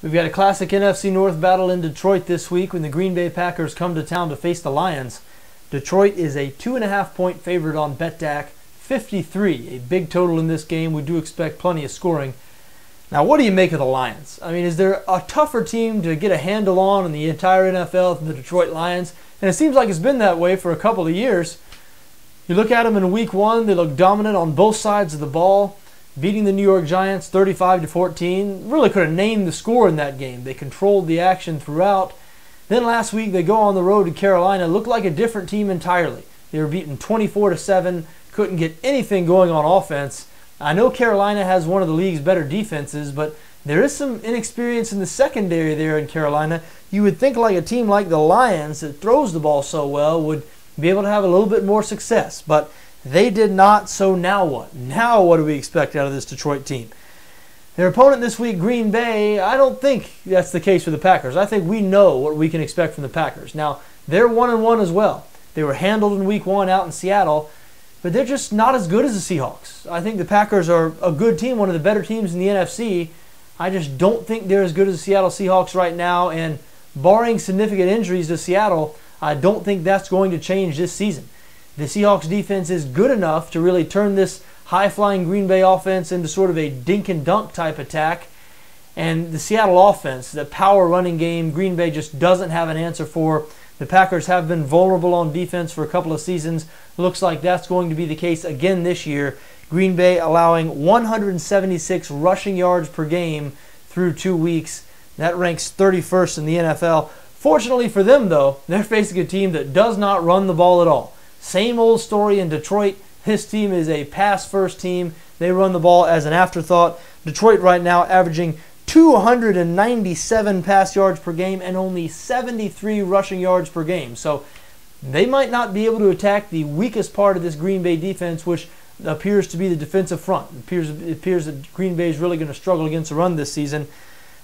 We've got a classic NFC North battle in Detroit this week when the Green Bay Packers come to town to face the Lions. Detroit is a 2.5-point favorite on BETDAQ, 53, a big total in this game. We do expect plenty of scoring. Now, what do you make of the Lions? I mean, is there a tougher team to get a handle on in the entire NFL than the Detroit Lions? And it seems like it's been that way for a couple of years. You look at them in week one, they look dominant on both sides of the ball, beating the New York Giants 35-14. Really could have named the score in that game. They controlled the action throughout. Then last week they go on the road to Carolina. Looked like a different team entirely. They were beaten 24-7. Couldn't get anything going on offense. I know Carolina has one of the league's better defenses, but there is some inexperience in the secondary there in Carolina. You would think like a team like the Lions that throws the ball so well would be able to have a little bit more success, but they did not. So now what? Now what do we expect out of this Detroit team? Their opponent this week, Green Bay, I don't think that's the case for the Packers. I think we know what we can expect from the Packers. Now, they're 1-1 as well. They were handled in week one out in Seattle, but they're just not as good as the Seahawks. I think the Packers are a good team, one of the better teams in the NFC. I just don't think they're as good as the Seattle Seahawks right now, and barring significant injuries to Seattle, I don't think that's going to change this season. The Seahawks defense is good enough to really turn this high-flying Green Bay offense into sort of a dink-and-dunk type attack. And the Seattle offense, the power running game, Green Bay just doesn't have an answer for. The Packers have been vulnerable on defense for a couple of seasons. Looks like that's going to be the case again this year. Green Bay allowing 176 rushing yards per game through 2 weeks. That ranks 31st in the NFL. Fortunately for them, though, they're facing a team that does not run the ball at all. Same old story in Detroit. This team is a pass-first team. They run the ball as an afterthought. Detroit right now averaging 297 pass yards per game and only 73 rushing yards per game. So they might not be able to attack the weakest part of this Green Bay defense, which appears to be the defensive front. It appears that Green Bay is really going to struggle against the run this season.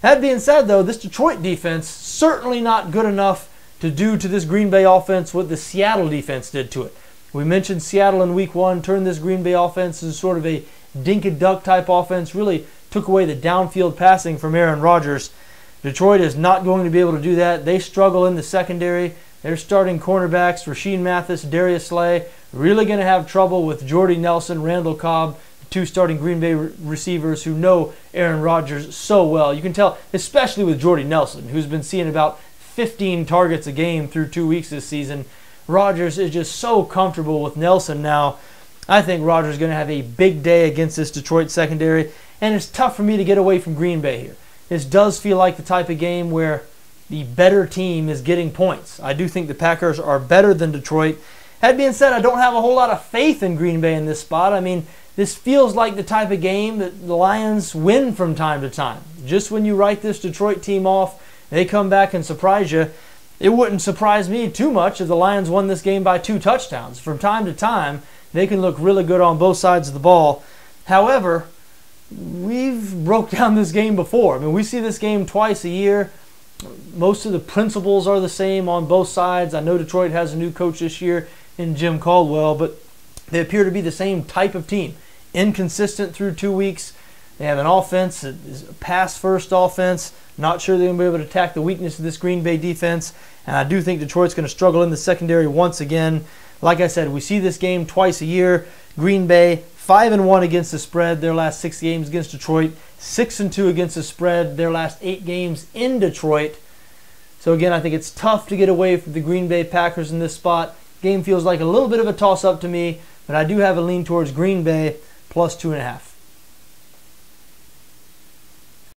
That being said, though, this Detroit defense certainly not good enough to do to this Green Bay offense what the Seattle defense did to it. We mentioned Seattle in week one turned this Green Bay offense into sort of a dink-and-dunk type offense, really took away the downfield passing from Aaron Rodgers. Detroit is not going to be able to do that. They struggle in the secondary. They're starting cornerbacks, Rasheed Mathis, Darius Slay, really going to have trouble with Jordy Nelson, Randall Cobb, two starting Green Bay receivers who know Aaron Rodgers so well. You can tell, especially with Jordy Nelson, who's been seeing about 15 targets a game through 2 weeks this season. Rodgers is just so comfortable with Nelson now. I think Rodgers is going to have a big day against this Detroit secondary, and it's tough for me to get away from Green Bay here. This does feel like the type of game where the better team is getting points. I do think the Packers are better than Detroit. That being said, I don't have a whole lot of faith in Green Bay in this spot. I mean, this feels like the type of game that the Lions win from time to time. Just when you write this Detroit team off, they come back and surprise you. It wouldn't surprise me too much if the Lions won this game by 2 touchdowns. From time to time, they can look really good on both sides of the ball. However, we've broke down this game before. I mean, we see this game twice a year. Most of the principles are the same on both sides. I know Detroit has a new coach this year in Jim Caldwell, but they appear to be the same type of team. Inconsistent through 2 weeks. They have an offense that is a pass-first offense. Not sure they're going to be able to attack the weakness of this Green Bay defense. And I do think Detroit's going to struggle in the secondary once again. Like I said, we see this game twice a year. Green Bay 5-1 against the spread their last 6 games against Detroit. 6-2 against the spread their last 8 games in Detroit. So again, I think it's tough to get away from the Green Bay Packers in this spot. Game feels like a little bit of a toss-up to me, but I do have a lean towards Green Bay plus 2.5.